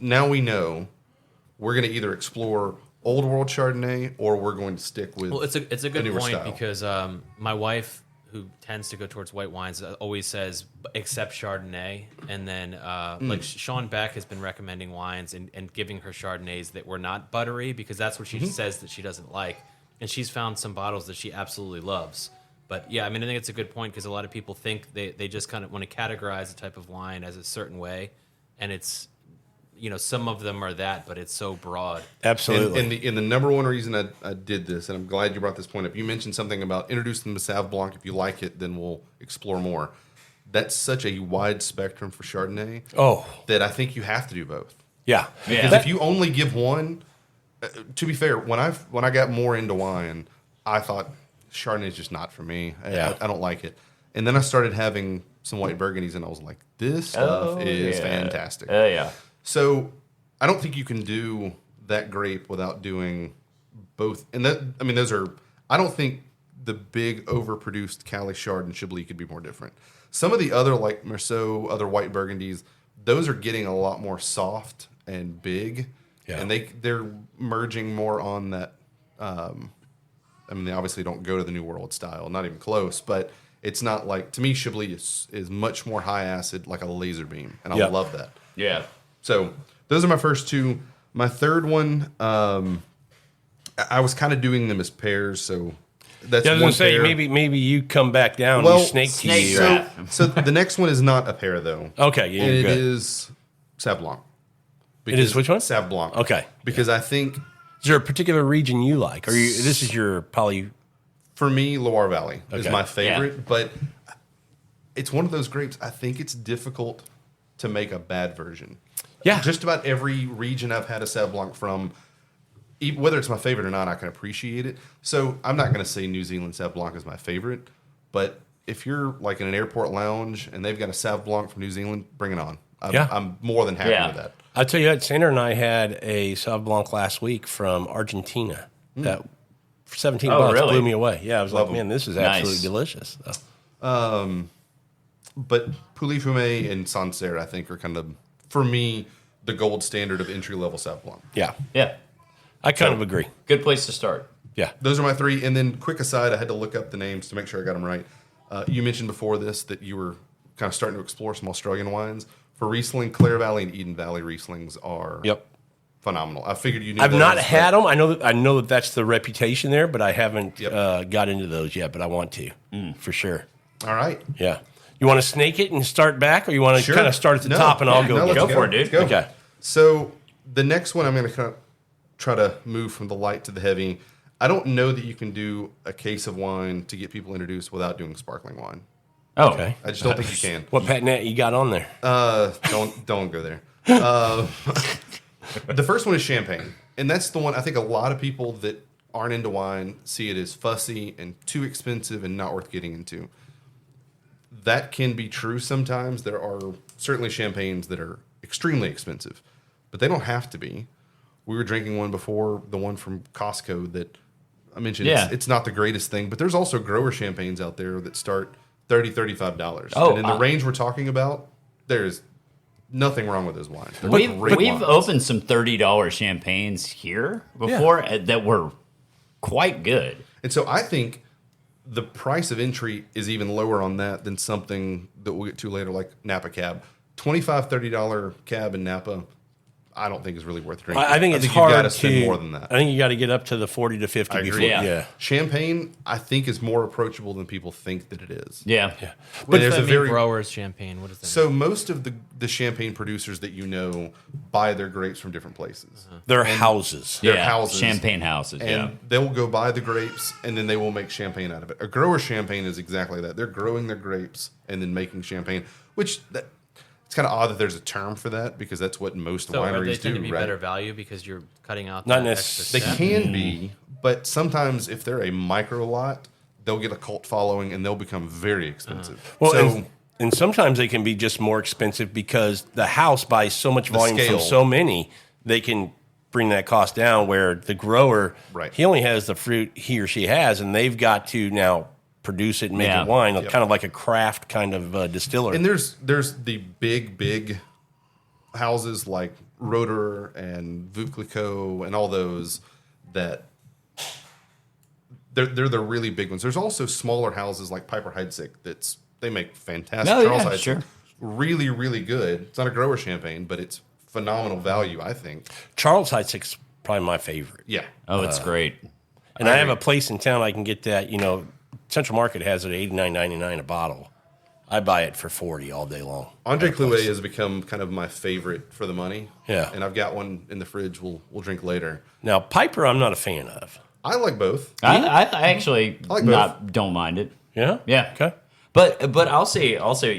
now we know we're going to either explore old world Chardonnay or we're going to stick with Well, it's a good newer point style. because my wife, who tends to go towards white wines, always says except Chardonnay. And then like Sean Beck has been recommending wines and giving her Chardonnays that were not buttery because that's what she says that she doesn't like. And she's found some bottles that she absolutely loves. But yeah, I mean, I think it's a good point because a lot of people think they just kind of want to categorize a type of wine as a certain way. And it's, some of them are that, but it's so broad. Absolutely. And the number one reason I did this, and I'm glad you brought this point up, you mentioned something about introduce them to Sauv Blanc. If you like it, then we'll explore more. That's such a wide spectrum for Chardonnay that I think you have to do both. Yeah. Because if you only give one, to be fair, when I got more into wine, I thought Chardonnay is just not for me. I don't like it. And then I started having some white Burgundies, and I was like, this stuff is fantastic. Yeah. So I don't think you can do that grape without doing both. And those are, I don't think the big overproduced Cali Chard and Chablis could be more different. Some of the other, like Merceau, other white Burgundies, those are getting a lot more soft and big. Yeah. And they're merging more on that. They obviously don't go to the New World style, not even close, but it's not like, to me, Chablis is much more high acid, like a laser beam. And I love that. Yeah. So those are my first two. My third one, I was kind of doing them as pairs, so that's I was one going to say, pair. maybe you come back down and you snake snake tea. draft. So the next one is not a pair, though. Okay, yeah, and it good. is Sauv Blanc. It is which one? Sauv Blanc. Okay. Because I think, Is there a particular region you like? Or this is your for me, Loire Valley is Okay. my favorite, but it's one of those grapes, I think it's difficult to make a bad version. Yeah. Just about every region I've had a Sauv Blanc from, whether it's my favorite or not, I can appreciate it. So I'm not going to say New Zealand Sauv Blanc is my favorite, but if you're like in an airport lounge and they've got a Sauv Blanc from New Zealand, bring it on. I'm more than happy with that. I'll tell you what, Sandra and I had a Sauv Blanc last week from Argentina. That for $17 really? blew me away. Yeah, I was Love like, man, this is Nice. absolutely delicious. But Pouilly Fumé and Sancerre, I think, are kind of, for me, the gold standard of entry-level Sauv Blanc. Yeah, Yeah. I kind of agree. Good place to start. Yeah. Those are my three. And then, quick aside, I had to look up the names to make sure I got them right. You mentioned before this that you were kind of starting to explore some Australian wines. For Riesling, Clare Valley and Eden Valley Rieslings are phenomenal. I figured you knew I've those, not but- had them. I know that that's the reputation there, but I haven't got into those yet. But I want to for sure. All right. Yeah. You want to snake it and start back, or you want to Sure. kind of start at the No. top and I'll Yeah, go? no, again? let's Go for it, dude. Let's go. Okay. So the next one, I'm going to kind of try to move from the light to the heavy. I don't know that you can do a case of wine to get people introduced without doing sparkling wine. Oh. Okay. I just don't think you can. What patinette you got on there? Don't go there. The first one is champagne, and that's the one I think a lot of people that aren't into wine see it as fussy and too expensive and not worth getting into. That can be true sometimes. There are certainly champagnes that are extremely expensive, but they don't have to be. We were drinking one before, the one from Costco that I mentioned. Yeah. It's not the greatest thing, but there's also grower champagnes out there that start $30, $35. Oh, and in the range we're talking about, there's nothing wrong with those wines. They're We've great wines. opened some $30 champagnes here before that were quite good. And so I think the price of entry is even lower on that than something that we'll get to later, like Napa Cab. $25, $30 cab in Napa, I don't think is really worth drinking. I think it's you hard gotta to spend more than that. I think you got to get up to the 40 to 50 I agree. before. Yeah. Yeah. Champagne, I think, is more approachable than people think that it is. Yeah. What there's does that a mean, very- growers champagne? What does that mean? So most of the champagne producers that you know buy their grapes from different places. Their houses. Their Yeah. houses. Champagne houses. And Yeah. they will go buy the grapes, and then they will make champagne out of it. A grower champagne is exactly that. They're growing their grapes and then making champagne, which it's kind of odd that there's a term for that because that's what most So are they wineries tend do, to be right? better value because you're cutting out Not that necessarily. extra They step? can be, but sometimes if they're a micro lot, they'll get a cult following and they'll become very expensive. Well, so and sometimes they can be just more expensive because the house buys so much volume scale. from so many, they can bring that cost down. Where the grower, Right. he only has the fruit he or she has, and they've got to now produce it and make Yeah. it wine, Yep. kind of like a craft kind of distiller. and there's the big houses like Roeder and Veuve Clicquot and all those that they're the really big ones. There's also smaller houses like Piper Heidsieck they make fantastic Oh, Charles yeah, Heidsieck. sure. Really, really good. It's not a grower champagne, but it's phenomenal value, I think. Charles Heidsieck's probably my favorite. Yeah. Oh, it's great. And I have agree. a place in town I can get that. Central Market has it at $89.99 a bottle. I buy it for $40 all day long. Andre Clouet has become kind of my favorite for the money. Yeah. And I've got one in the fridge we'll drink later. Now Piper, I'm not a fan of. I like both. I actually I like both. don't mind it. Yeah. Yeah. Okay. But I'll say also,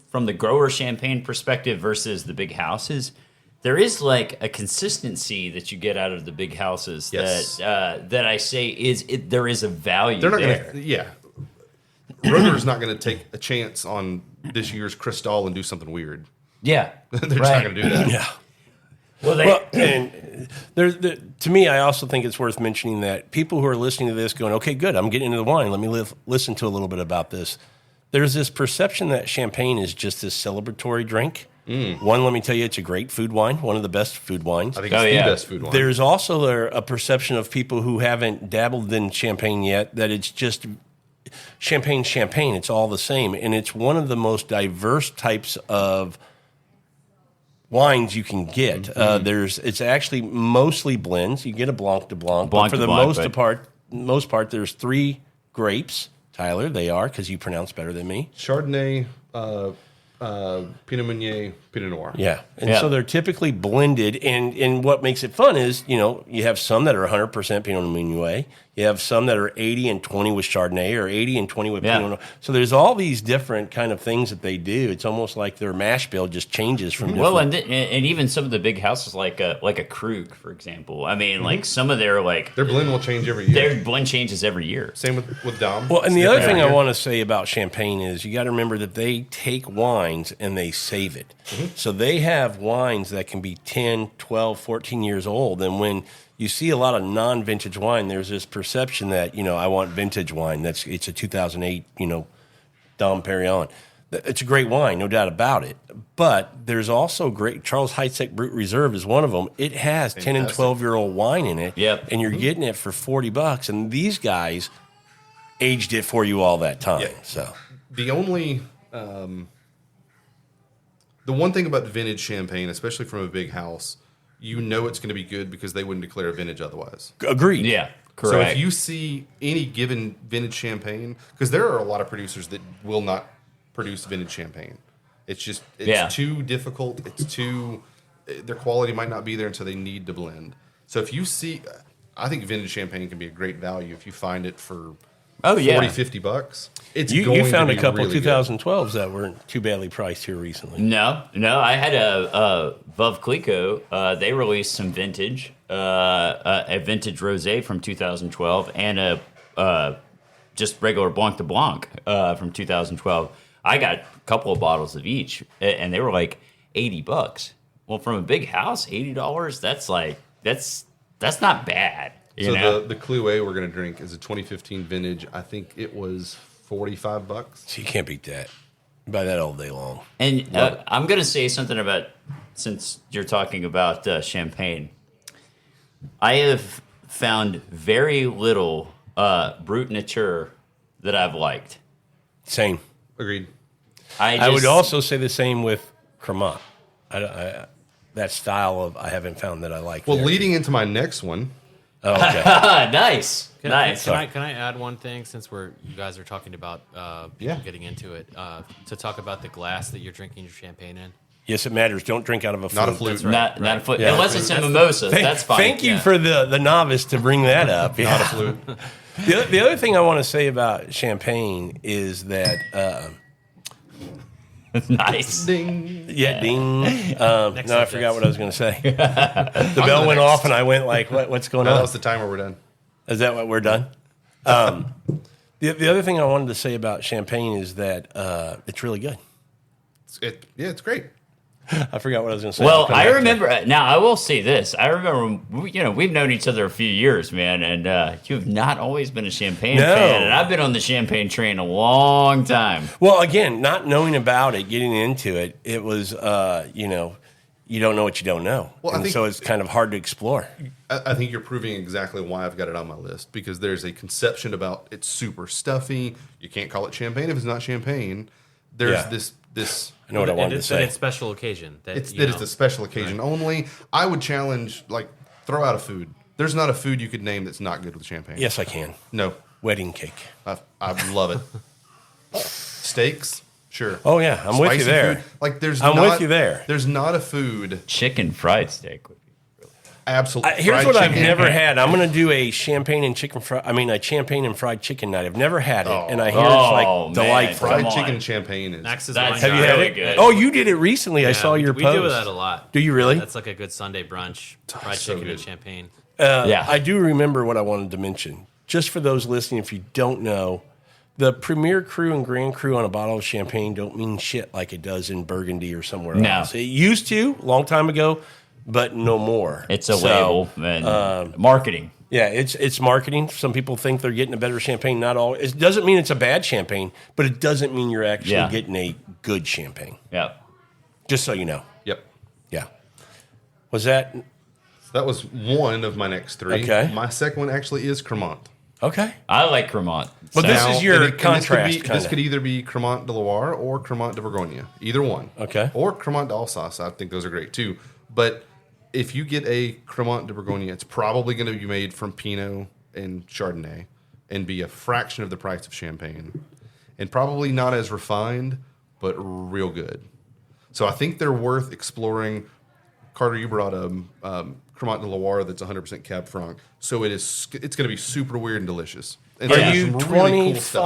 from the grower champagne perspective versus the big houses, there is like a consistency that you get out of the big houses Yes. that I say there is a value They're not there. going to, yeah. Roeder's not going to take a chance on this year's Cristal and do something weird. Yeah. They're just not going to do that. Yeah. Well, Well, and to me, I also think it's worth mentioning that people who are listening to this going, okay, good, I'm getting into the wine. Let me listen to a little bit about this. There's this perception that champagne is just this celebratory drink. One, let me tell you, it's a great food wine, one of the best food wines. I think it's the best food wine. There's also a perception of people who haven't dabbled in champagne yet that it's just champagne. It's all the same. And it's one of the most diverse types of wines you can get. It's actually mostly blends. You get a Blanc de Blanc. Blanc but for de the Blanc, most part, there's 3 grapes. Tyler, they are, because you pronounce better than me. Chardonnay, Pinot Meunier, Pinot Noir. Yeah. And Yeah. so they're typically blended. And what makes it fun is, you have some that are 100% Pinot Meunier. You have some that are 80 and 20 with Chardonnay or 80 and 20 with Yeah. Pinot Noir. So there's all these different kind of things that they do. It's almost like their mash bill just changes from different. Well, and even some of the big houses like a Krug, for example. I mean, like some of their Their blend will change every year. their blend changes every year. Same with Dom. Well, and It's the other different thing every I year. want to say about champagne is you got to remember that they take wines and they save it. So they have wines that can be 10, 12, 14 years old. And when you see a lot of non-vintage wine, there's this perception that, I want vintage wine. It's a 2008, Dom Perignon. It's a great wine, no doubt about it. But there's also great, Charles Heidsieck Brut Reserve is one of them. It has 10 and 12-year-old wine in it. Yep. And you're getting it for $40. And these guys aged it for you all that time. Yeah. So The only, the one thing about vintage champagne, especially from a big house, it's going to be good because they wouldn't declare a vintage otherwise. agreed. Yeah, So correct. if you see any given vintage champagne, because there are a lot of producers that will not produce vintage champagne. It's too difficult. Their quality might not be there until they need to blend. So if you see, I think vintage champagne can be a great value if you find it for Oh, yeah. $40, $50. It's You going found to a be couple really good. 2012s that weren't too badly priced here recently. No, I had a Veuve Clicquot. They released some vintage, a vintage rosé from 2012, and a just regular Blanc de Blanc from 2012. I got a couple of bottles of each, and they were like $80. Well, from a big house, $80. That's not bad. You know? The Clouet we're going to drink is a 2015 vintage. I think it was $45. So you can't beat that. You buy that all day long. And I'm going to say something about, since you're talking about champagne, I have found very little Brut Nature that I've liked. Same. Agreed. I would also say the same with Cremant. that style of I haven't found that I like. Well, there. leading into my next one, Oh, okay. Nice. Can I add one thing since you guys are talking about people getting into it to talk about the glass that you're drinking your champagne in? Yes, it matters. Don't drink out of a flute. not a flute. Right. Not a foot. Yeah. Unless it's a mimosa. That's fine. Thank you for the novice to bring that up. Yeah. Not a flute. The other thing I want to say about champagne is that Nice. Ding. ding. Now I forgot what I was going to say. The bell went next. off, and I went like, "What's going No, on?" that was the timer. We're done. Is that what we're done? The other thing I wanted to say about champagne is that it's really good. It's great. I forgot what I was going to say. Well, I'll come I back to remember. Now, I will say this. I remember, we've known each other a few years, man, and you have not always been a champagne No. fan, and I've been on the champagne train a long time. Well, again, not knowing about it, getting into it, it was, you don't know what you don't know. Well, I and think- so it's kind of hard to explore. I think you're proving exactly why I've got it on my list, because there's a conception about it's super stuffy. You can't call it champagne if it's not champagne. There's Yeah. this. I know what I wanted to It's say. a special occasion. It's a special occasion only. I would challenge, throw out a food. There's not a food you could name that's not good with champagne. Yes, I can. No. Wedding cake. I love it. Steaks, sure. Oh, yeah. I'm with you Spicy there. food. I'm with you there. There's not a food. Chicken fried steak would be Absolutely. Here's fried what I've chicken. never had. I'm going to do a champagne and a champagne and fried chicken night. I've never had it, and I hear it's Oh, like man. delightful. Fried Come chicken on. and champagne is. Max is That's wine Have you guy. had really it? good. Oh, you did it recently. I Yeah, saw your we post. do that a lot. Do you really? That's like a good Sunday brunch. Fried so chicken and good. champagne. Yeah. I do remember what I wanted to mention. Just for those listening, if you don't know, the Premier Cru and Grand Cru on a bottle of champagne don't mean shit like it does in Burgundy or somewhere No. else. It used to, a long time ago, but no more. It's a So, label and marketing. Yeah, it's marketing. Some people think they're getting a better champagne. Not all. It doesn't mean it's a bad champagne, but it doesn't mean you're actually Yeah. getting a good champagne. Yeah. Just so you know. Yep. Yeah. Was that That was one of my next three. Okay. My second one actually is Cremant. okay? I like Cremant. Well, this is your and this contrast, This kinda. could either be Cremant de Loire or Cremant de Bourgogne. Either one. Okay. Or Cremant d'Alsace. I think those are great too. But if you get a Cremant de Bourgogne, it's probably going to be made from Pinot and Chardonnay and be a fraction of the price of Champagne. And probably not as refined, but real good. So I think they're worth exploring. Carter, you brought a Cremant de Loire that's 100% Cab Franc. So it's going to be super weird and delicious. And Are there's you some really cool stuff.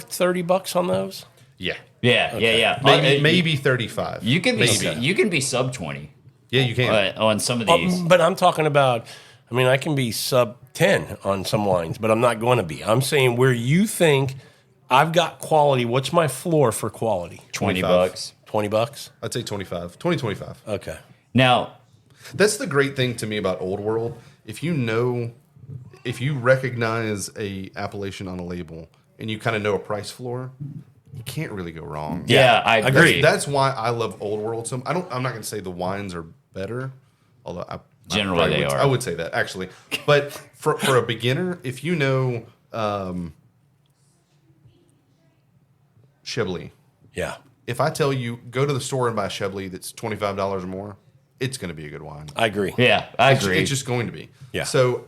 $25, $30 on those? Yeah. Yeah. Maybe 35. You can be Maybe. you can be sub 20 Yeah, you can. on some of these. But I'm talking about, I can be sub 10 on some wines, but I'm not going to be. I'm saying where you think I've got quality, what's my floor for quality? 20 25. bucks. $20? I'd say 25. 25. Okay. Now, That's the great thing to me about Old World. If you recognize a appellation on a label and you kind of know a price floor, you can't really go wrong. yeah, I agree. That's why I love Old World. I'm not going to say the wines are better, although Generally probably they would- are. I would say that actually. But for a beginner, if you know Chablis, Yeah. if I tell you go to the store and buy a Chablis that's $25 or more, it's going to be a good wine. I agree. Yeah, I agree. It's just going to be. Yeah. So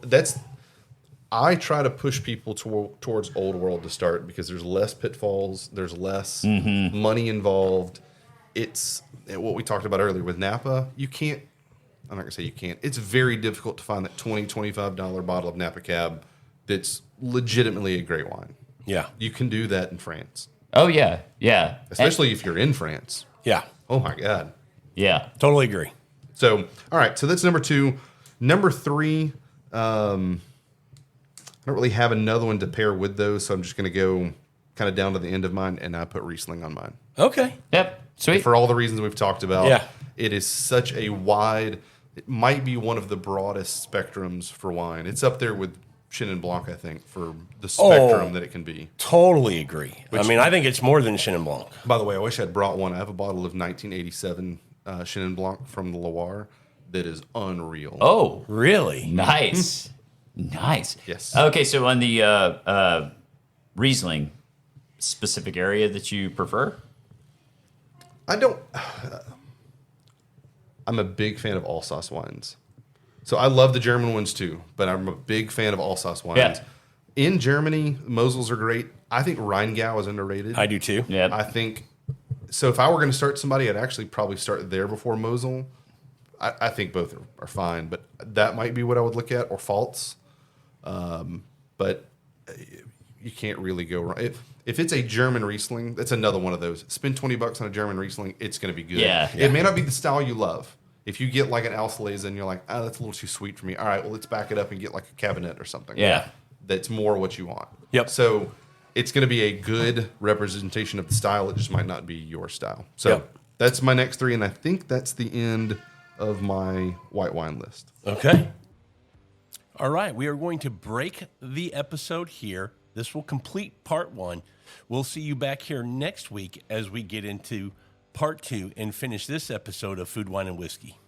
I try to push people towards Old World to start because there's less pitfalls, there's less money involved. It's what we talked about earlier with Napa. You can't. I'm not gonna say you can't. It's very difficult to find that $20, $25 bottle of Napa Cab that's legitimately a great wine. Yeah. You can do that in France, Oh yeah, yeah, especially if you're in France. Yeah. Oh my God. yeah. Totally agree. So, all right. So that's number 2. Number 3, I don't really have another one to pair with those, so I'm just going to go kind of down to the end of mine, and I put Riesling on mine. Okay. Yep. Sweet. For all the reasons we've talked about, Yeah. it is such a wide, it might be one of the broadest spectrums for wine. It's up there with Chenin Blanc, I think, for the spectrum that it can be. Totally agree. I think it's more than Chenin Blanc. By the way, I wish I'd brought one. I have a bottle of 1987 Chenin Blanc from the Loire that is unreal. Oh, Really? nice, nice. Yes. Okay, so on the Riesling, specific area that you prefer? I don't. I'm a big fan of all sauce wines. So I love the German ones too, but I'm a big fan of all sauce wines. Yeah. In Germany, Mosels are great. I think Rheingau is underrated. I do too. Yeah. I think so. If I were going to start somebody, I'd actually probably start there before Mosel. I think both are fine, but that might be what I would look at, or Pfalz. But you can't really go wrong. If it's a German Riesling, that's another one of those. Spend $20 on a German Riesling, it's going to be good. Yeah. It may not be the style you love. If you get like an Auslese and you're like, oh, that's a little too sweet for me. All right, well, let's back it up and get like a Cabernet or something. Yeah. That's more what you want. Yep. So it's going to be a good representation of the style. It just might not be your style. So Yep. that's my next three, and I think that's the end of my white wine list. Okay. All right. We are going to break the episode here. This will complete part 1. We'll see you back here next week as we get into part 2 and finish this episode of Food, Wine, and Whiskey.